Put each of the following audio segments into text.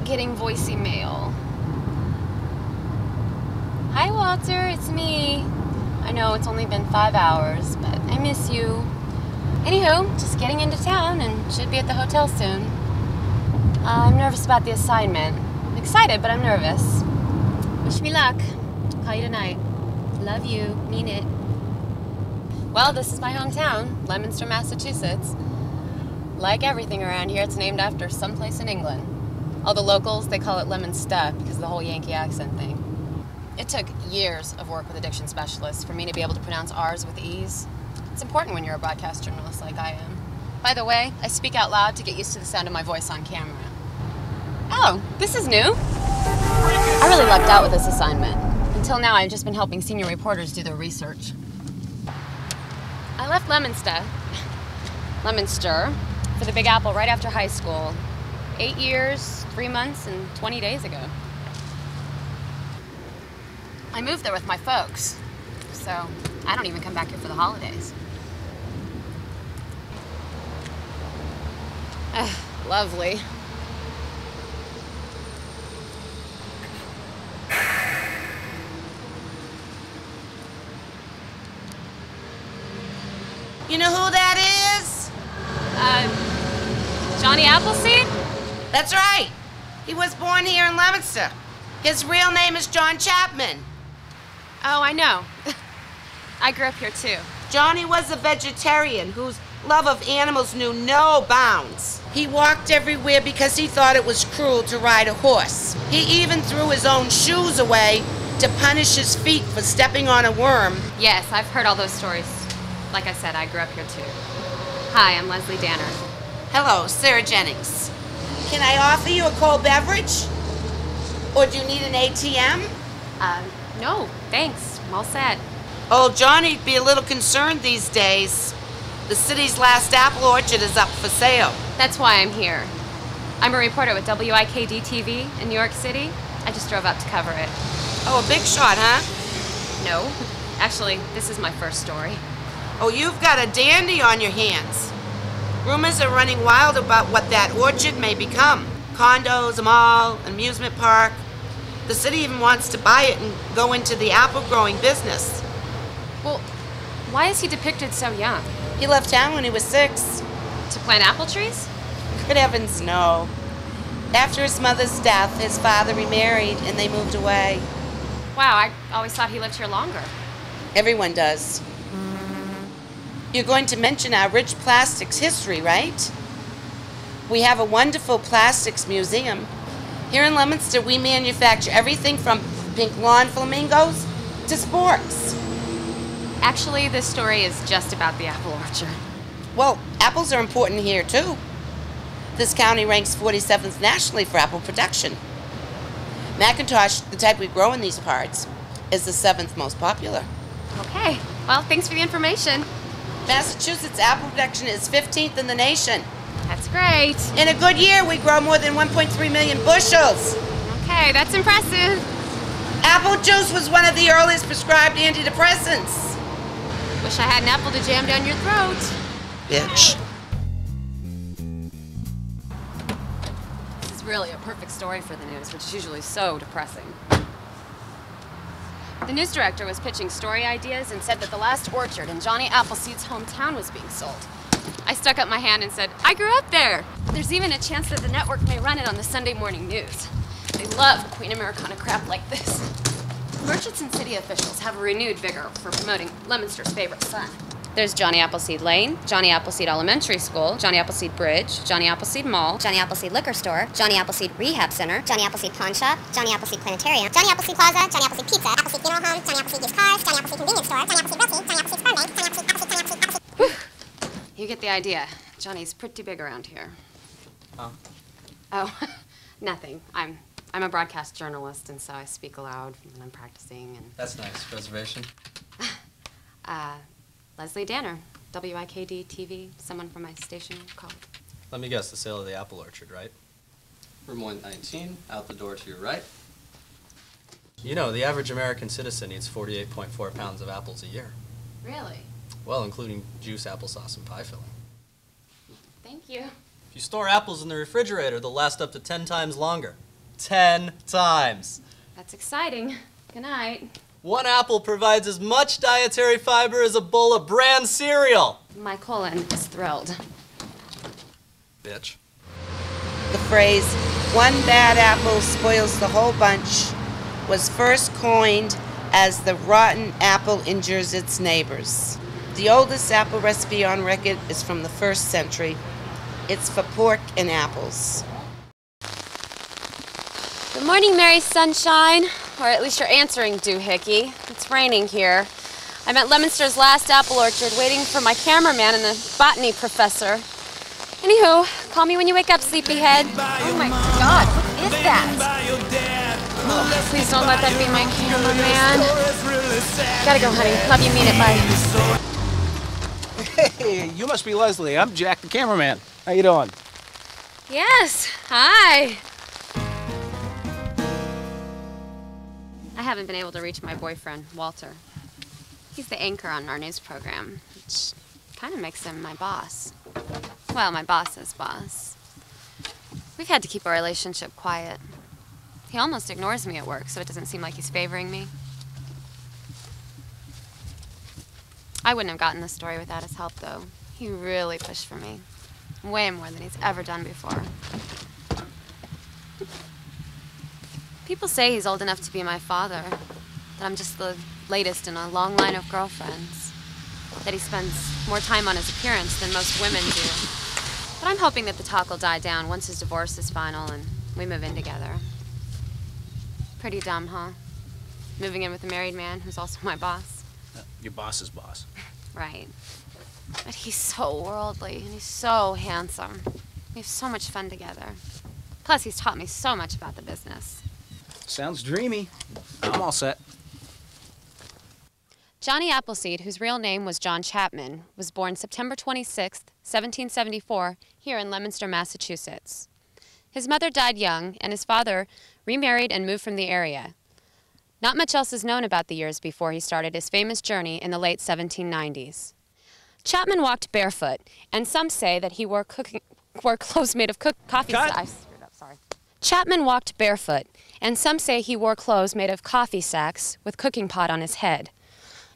getting voicey mail. Hi, Walter, it's me. I know it's only been 5 hours, but I miss you. Anywho, just getting into town and should be at the hotel soon. I'm nervous about the assignment. I'm excited, but I'm nervous. Wish me luck. Call you tonight. Love you. Mean it. Well, this is my hometown, Leominster, Massachusetts. Like everything around here, it's named after someplace in England. All the locals, they call it Leominster because of the whole Yankee accent thing. It took years of work with a diction specialist for me to be able to pronounce R's with ease. It's important when you're a broadcast journalist like I am. By the way, I speak out loud to get used to the sound of my voice on camera. Oh, this is new. I really lucked out with this assignment. Until now, I've just been helping senior reporters do their research. I left Leominster for the Big Apple right after high school. 8 years, 3 months, and 20 days ago. I moved there with my folks, so I don't even come back here for the holidays. Lovely. You know who that is? Johnny Appleseed? That's right. He was born here in Leominster. His real name is John Chapman. Oh, I know. I grew up here too. Johnny was a vegetarian whose love of animals knew no bounds. He walked everywhere because he thought it was cruel to ride a horse. He even threw his own shoes away to punish his feet for stepping on a worm. Yes, I've heard all those stories. Like I said, I grew up here too. Hi, I'm Leslie Danner. Hello, Sarah Jennings. Can I offer you a cold beverage? Or do you need an ATM? No, thanks. I'm all set. Old Johnny'd be a little concerned these days. The city's last apple orchard is up for sale. That's why I'm here. I'm a reporter with WIKD-TV in New York City. I just drove up to cover it. Oh, a big shot, huh? No. Actually, this is my first story. Oh, you've got a dandy on your hands. Rumors are running wild about what that orchard may become. Condos, a mall, an amusement park. The city even wants to buy it and go into the apple growing business. Well, why is he depicted so young? He left town when he was 6. To plant apple trees? Good heavens, no. After his mother's death, his father remarried and they moved away. Wow, I always thought he lived here longer. Everyone does. You're going to mention our rich plastics history, right? We have a wonderful plastics museum. Here in Leominster, we manufacture everything from pink lawn flamingos to sporks. Actually, this story is just about the apple orchard. Well, apples are important here, too. This county ranks 47th nationally for apple production. Macintosh, the type we grow in these parts, is the 7th most popular. Okay, well, thanks for the information. Massachusetts apple production is 15th in the nation. That's great. In a good year, we grow more than 1.3 million bushels. Okay, that's impressive. Apple juice was one of the earliest prescribed antidepressants. Wish I had an apple to jam down your throat. Bitch. This is really a perfect story for the news, which is usually so depressing. The news director was pitching story ideas and said that the last orchard in Johnny Appleseed's hometown was being sold. I stuck up my hand and said, I grew up there. There's even a chance that the network may run it on the Sunday morning news. They love Queen Americana crap like this. Merchants and city officials have a renewed vigor for promoting Leominster's favorite son. There's Johnny Appleseed Lane, Johnny Appleseed Elementary School, Johnny Appleseed Bridge, Johnny Appleseed Mall, Johnny Appleseed Liquor Store, Johnny Appleseed Rehab Center, Johnny Appleseed Pawn Shop, Johnny Appleseed Planetarium, Johnny Appleseed Plaza, Johnny Appleseed Pizza, Appleseed Funeral Home, Johnny Appleseed Used Cars, Johnny Appleseed Convenience Store, Johnny Appleseed Realty, Johnny Appleseed Sperm Bank, Johnny Appleseed. Whew. You get the idea. Johnny's pretty big around here. Oh, nothing. I'm a broadcast journalist, and so I speak aloud when I'm practicing. And that's nice. Reservation? Leslie Danner, WIKD-TV. Someone from my station called. Let me guess, the sale of the apple orchard, right? Room 119, out the door to your right. You know, the average American citizen eats 48.4 pounds of apples a year. Really? Well, including juice, applesauce, and pie filling. Thank you. If you store apples in the refrigerator, they'll last up to 10 times longer. 10 times. That's exciting. Good night. 1 apple provides as much dietary fiber as a bowl of bran cereal. My colon is thrilled. Bitch. The phrase, "one bad apple spoils the whole bunch," was first coined as the rotten apple injures its neighbors. The oldest apple recipe on record is from the 1st century. It's for pork and apples. Good morning, Mary Sunshine. Or at least you're answering, doohickey. It's raining here. I'm at Leominster's last apple orchard waiting for my cameraman and the botany professor. Anywho, call me when you wake up, sleepyhead. Oh my God, what is that? Oh, please don't let that be my cameraman. Gotta go, honey. Love you, mean it, bye. Hey, you must be Leslie. I'm Jack, the cameraman. How you doing? Yes, hi. I haven't been able to reach my boyfriend, Walter. He's the anchor on our news program, which kind of makes him my boss. Well, my boss's boss. We've had to keep our relationship quiet. He almost ignores me at work, so it doesn't seem like he's favoring me. I wouldn't have gotten this story without his help, though. He really pushed for me. Way more than he's ever done before. People say he's old enough to be my father, that I'm just the latest in a long line of girlfriends, that he spends more time on his appearance than most women do. But I'm hoping that the talk will die down once his divorce is final and we move in together. Pretty dumb, huh? Moving in with a married man who's also my boss. Your boss's boss. Right. But he's so worldly and he's so handsome. We have so much fun together. Plus, he's taught me so much about the business. Sounds dreamy. I'm all set. Johnny Appleseed, whose real name was John Chapman, was born September 26, 1774, here in Leominster, Massachusetts. His mother died young, and his father remarried and moved from the area. Not much else is known about the years before he started his famous journey in the late 1790s. Chapman walked barefoot, and some say that he wore clothes made of coffee sacks. I screwed up, sorry. Chapman walked barefoot, and some say he wore clothes made of coffee sacks with cooking pot on his head.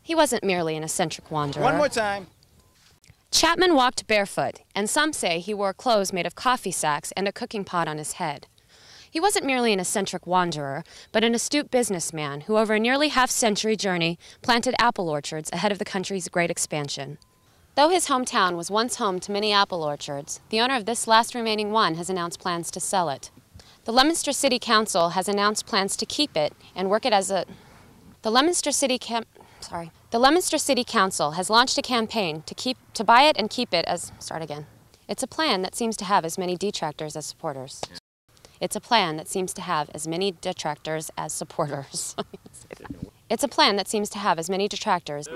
He wasn't merely an eccentric wanderer. One more time. Chapman walked barefoot, and some say he wore clothes made of coffee sacks and a cooking pot on his head. He wasn't merely an eccentric wanderer, but an astute businessman who over a nearly half-century journey planted apple orchards ahead of the country's great expansion. Though his hometown was once home to many apple orchards, the owner of this last remaining one has announced plans to sell it. The Leominster City Council has announced plans to keep it and work it as a... The Leominster City Council has launched a campaign to buy it and keep it as... Start again. It's a plan that seems to have as many detractors as supporters. It's a plan that seems to have as many detractors as supporters. It's a plan that seems to have as many detractors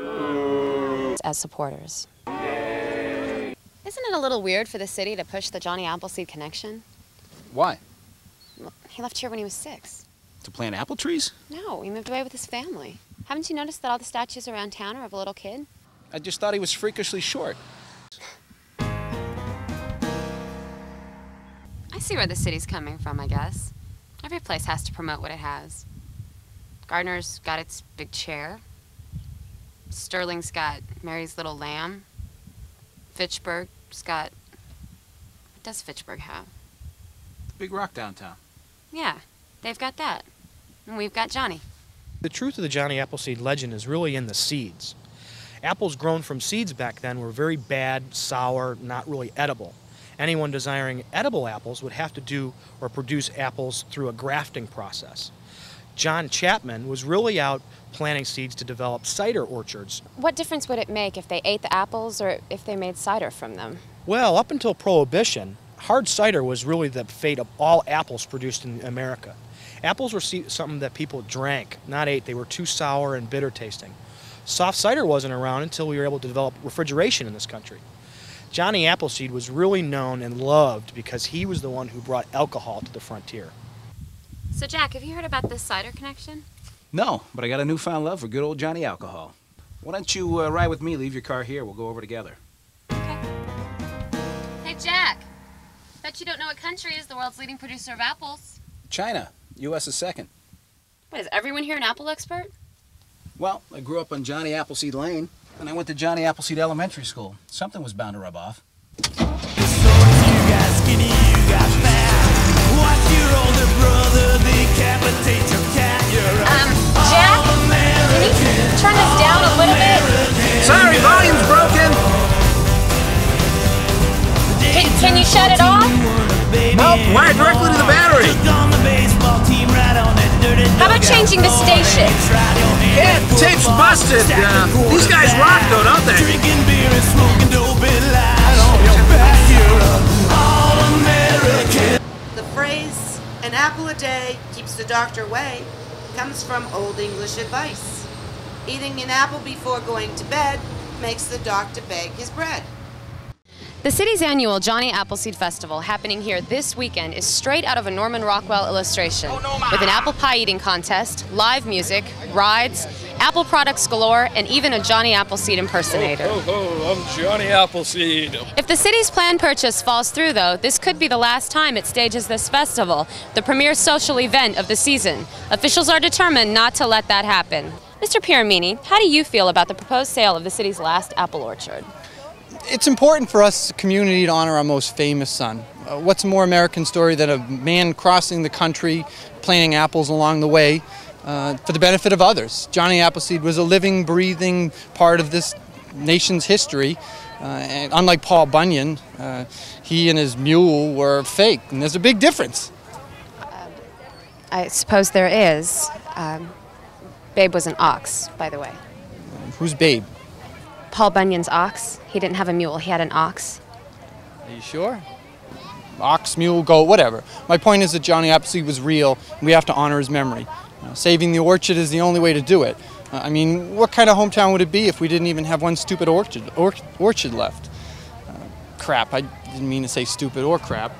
as supporters. Isn't it a little weird for the city to push the Johnny Appleseed connection? Why? Well, he left here when he was 6. To plant apple trees? No, he moved away with his family. Haven't you noticed that all the statues around town are of a little kid? I just thought he was freakishly short. I see where the city's coming from, I guess. Every place has to promote what it has. Gardner's got its big chair. Sterling's got Mary's Little Lamb. Fitchburg's got... What does Fitchburg have? Big rock downtown. Yeah, they've got that. And we've got Johnny. The truth of the Johnny Appleseed legend is really in the seeds. Apples grown from seeds back then were very bad, sour, not really edible. Anyone desiring edible apples would have to do or produce apples through a grafting process. John Chapman was really out planting seeds to develop cider orchards. What difference would it make if they ate the apples or if they made cider from them? Well, up until Prohibition, hard cider was really the fate of all apples produced in America. Apples were something that people drank, not ate. They were too sour and bitter tasting. Soft cider wasn't around until we were able to develop refrigeration in this country. Johnny Appleseed was really known and loved because he was the one who brought alcohol to the frontier. So, Jack, have you heard about this cider connection? No, but I got a newfound love for good old Johnny alcohol. Why don't you ride with me, leave your car here, we'll go over together. Okay. Hey, Jack. Bet you don't know what country is the world's leading producer of apples. China. U.S. is second. What, is everyone here an apple expert? Well, I grew up on Johnny Appleseed Lane, and I went to Johnny Appleseed Elementary School. Something was bound to rub off. Jack, can you turn this down a little bit? Sorry, volume's broken. Can you shut it off? Nope, wired directly to the battery. How about changing the station? Yeah, the tape's busted. These guys rock though, don't they? The phrase, an apple a day keeps the doctor away, comes from Old English advice. Eating an apple before going to bed makes the doctor beg his bread. The city's annual Johnny Appleseed Festival, happening here this weekend, is straight out of a Norman Rockwell illustration, with an apple pie eating contest, live music, rides, apple products galore, and even a Johnny Appleseed impersonator. I'm Johnny Appleseed. If the city's planned purchase falls through, though, this could be the last time it stages this festival, the premier social event of the season. Officials are determined not to let that happen. Mr. Piramini, how do you feel about the proposed sale of the city's last apple orchard? It's important for us as a community to honor our most famous son. What's a more American story than a man crossing the country, planting apples along the way for the benefit of others? Johnny Appleseed was a living, breathing part of this nation's history. And unlike Paul Bunyan, he and his mule were fake, and there's a big difference. I suppose there is. Babe was an ox, by the way. Who's Babe? Paul Bunyan's ox. He didn't have a mule, he had an ox. Are you sure? Ox, mule, goat, whatever. My point is that Johnny Appleseed was real, and we have to honor his memory. Saving the orchard is the only way to do it. I mean, what kind of hometown would it be if we didn't even have one stupid orchard left? Crap, I didn't mean to say stupid or crap.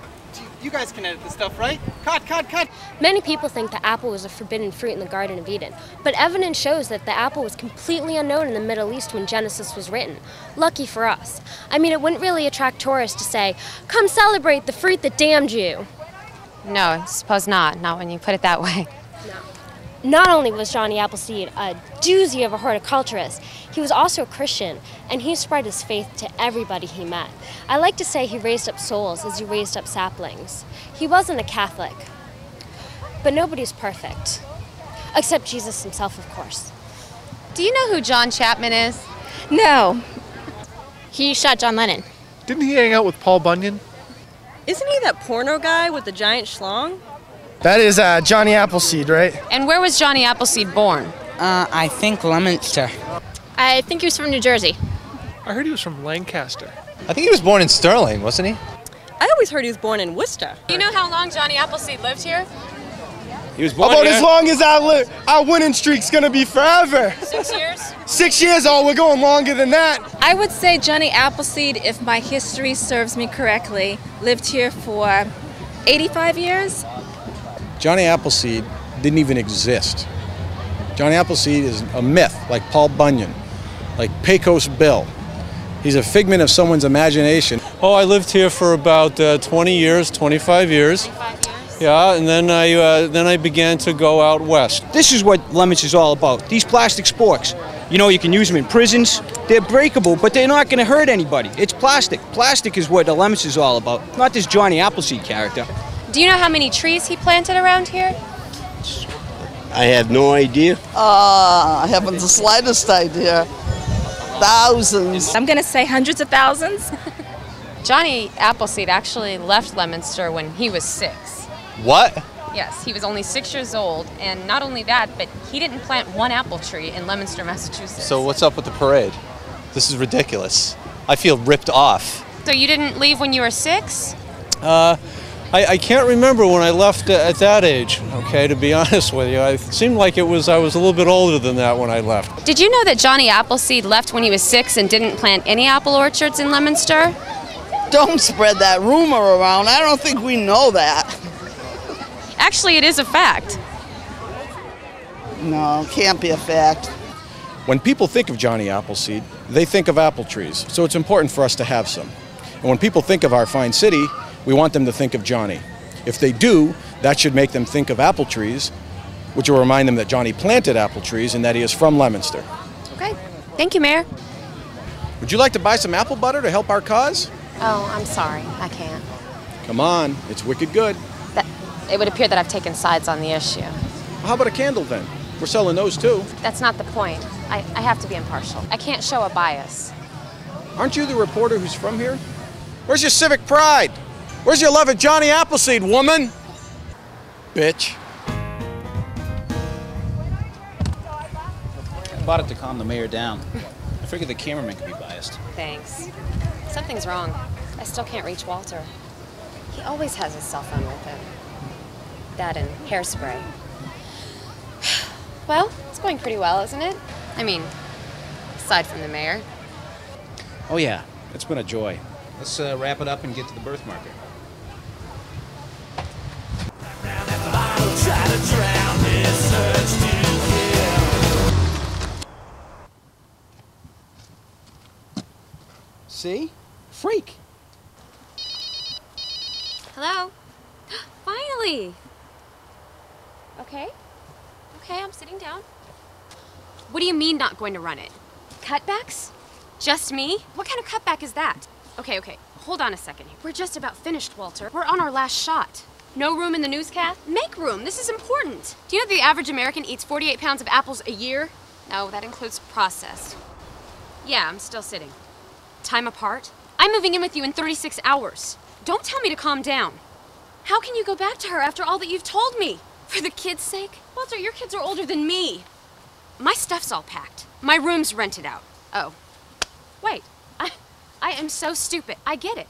You guys can edit this stuff, right? Cut! Many people think the apple was a forbidden fruit in the Garden of Eden, but evidence shows that the apple was completely unknown in the Middle East when Genesis was written. Lucky for us. I mean, it wouldn't really attract tourists to say, "Come celebrate the fruit that damned you." No, I suppose not when you put it that way. Not only was Johnny Appleseed a doozy of a horticulturist, he was also a Christian, and he spread his faith to everybody he met. I like to say he raised up souls as he raised up saplings. He wasn't a Catholic, but nobody's perfect. Except Jesus himself, of course. Do you know who John Chapman is? No. He shot John Lennon. Didn't he hang out with Paul Bunyan? Isn't he that porno guy with the giant schlong? That is Johnny Appleseed, right? And where was Johnny Appleseed born? I think Leominster. I think he was from New Jersey. I heard he was from Lancaster. I think he was born in Sterling, wasn't he? I always heard he was born in Worcester. Do you know how long Johnny Appleseed lived here? He was born About here. as long as I live. Our winning streak's gonna be forever. 6 years? 6 years? Oh, we're going longer than that. I would say Johnny Appleseed, if my history serves me correctly, lived here for 85 years. Johnny Appleseed didn't even exist. Johnny Appleseed is a myth, like Paul Bunyan, like Pecos Bill. He's a figment of someone's imagination. Oh, I lived here for about 20 years, 25 years. 25 years? Yeah, and then I began to go out west. This is what Lemons is all about. These plastic sporks. You know, you can use them in prisons. They're breakable, but they're not going to hurt anybody. It's plastic. Plastic is what the Lemons is all about, not this Johnny Appleseed character. Do you know how many trees he planted around here? I have no idea. I haven't the slightest idea. Thousands. I'm going to say hundreds of thousands. Johnny Appleseed actually left Leominster when he was 6. What? Yes, he was only 6 years old, and not only that, but he didn't plant one apple tree in Leominster, Massachusetts. So what's up with the parade? This is ridiculous. I feel ripped off. So you didn't leave when you were 6? I can't remember when I left at that age, okay, to be honest with you. It seemed like I was a little bit older than that when I left. Did you know that Johnny Appleseed left when he was 6 and didn't plant any apple orchards in Leominster? Don't spread that rumor around. I don't think we know that. Actually, it is a fact. No, it can't be a fact. When people think of Johnny Appleseed, they think of apple trees, so it's important for us to have some. And when people think of our fine city, we want them to think of Johnny. If they do, that should make them think of apple trees, which will remind them that Johnny planted apple trees and that he is from Leominster. Okay. Thank you, Mayor. Would you like to buy some apple butter to help our cause? Oh, I'm sorry. I can't. Come on, it's wicked good. It would appear that I've taken sides on the issue. Well, how about a candle then? We're selling those too. That's not the point. I have to be impartial. I can't show a bias. Aren't you the reporter who's from here? Where's your civic pride? Where's your love of Johnny Appleseed, woman? Bitch. I bought it to calm the mayor down. I figured the cameraman could be biased. Thanks. Something's wrong. I still can't reach Walter. He always has his cell phone with him. That and hairspray. Well, it's going pretty well, isn't it? I mean, aside from the mayor. Oh yeah, it's been a joy. Let's wrap it up and get to the birth marker. See? Freak. Hello? Finally! Okay. Okay, I'm sitting down. What do you mean not going to run it? Cutbacks? Just me? What kind of cutback is that? Okay, hold on a second. We're just about finished, Walter. We're on our last shot. No room in the newscast? Make room, this is important. Do you know the average American eats 48 pounds of apples a year? No, that includes processed. Yeah, I'm still sitting. Time apart? I'm moving in with you in 36 hours. Don't tell me to calm down. How can you go back to her after all that you've told me? For the kids' sake? Walter, your kids are older than me. My stuff's all packed. My room's rented out. Oh. Wait. I am so stupid. I get it.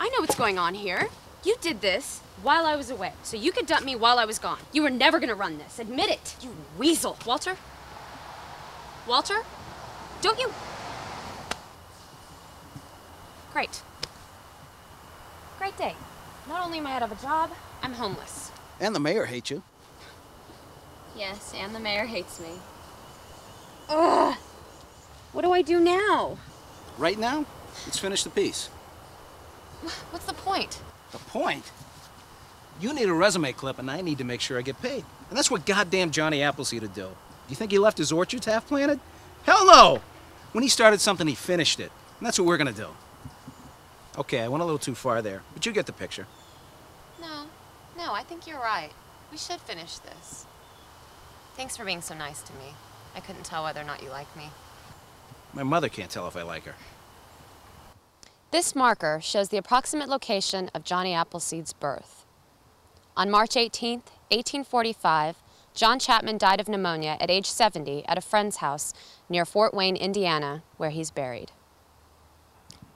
I know what's going on here. You did this while I was away, so you could dump me while I was gone. You were never gonna run this. Admit it. You weasel. Walter? Walter? Don't you... Great. Great day. Not only am I out of a job, I'm homeless. And the mayor hates you. Yes, and the mayor hates me. Ugh! What do I do now? Right now, let's finish the piece. What's the point? The point? You need a resume clip, and I need to make sure I get paid. And that's what goddamn Johnny Appleseed would do. Do you think he left his orchards half-planted? Hell no! When he started something, he finished it. And that's what we're gonna do. Okay, I went a little too far there, but you get the picture. No, I think you're right. We should finish this. Thanks for being so nice to me. I couldn't tell whether or not you like me. My mother can't tell if I like her. This marker shows the approximate location of Johnny Appleseed's birth. On March 18th, 1845, John Chapman died of pneumonia at age 70 at a friend's house near Fort Wayne, Indiana, where he's buried.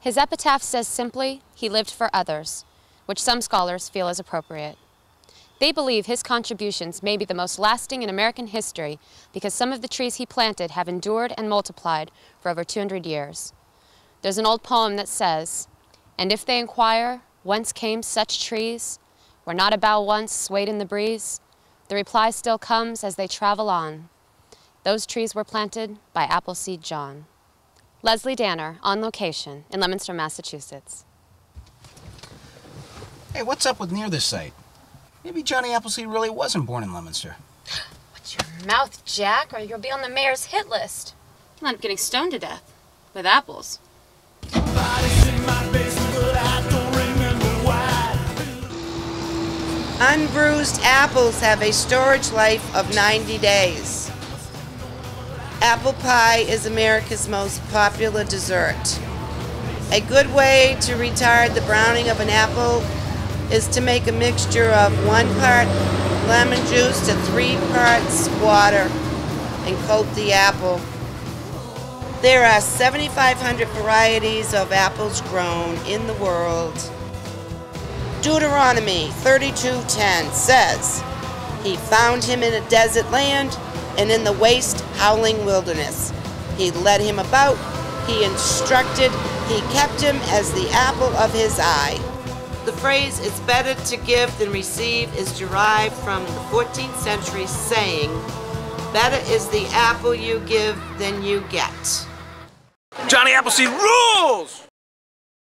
His epitaph says simply, "He lived for others," which some scholars feel is appropriate. They believe his contributions may be the most lasting in American history because some of the trees he planted have endured and multiplied for over 200 years. There's an old poem that says, "And if they inquire, whence came such trees, were not a bough once swayed in the breeze, the reply still comes as they travel on. Those trees were planted by Appleseed John." Leslie Danner, on location in Leominster, Massachusetts. Hey, what's up with near this site? Maybe Johnny Appleseed really wasn't born in Leominster. Watch your mouth, Jack, or you'll be on the mayor's hit list. You'll end up getting stoned to death with apples. Unbruised apples have a storage life of 90 days. Apple pie is America's most popular dessert. A good way to retard the browning of an apple is to make a mixture of 1 part lemon juice to 3 parts water and coat the apple. There are 7,500 varieties of apples grown in the world. Deuteronomy 32:10 says, "He found him in a desert land and in the waste howling wilderness. He led him about, he instructed, he kept him as the apple of his eye." The phrase, "it's better to give than receive," is derived from the 14th century saying, "Better is the apple you give than you get." Johnny Appleseed rules!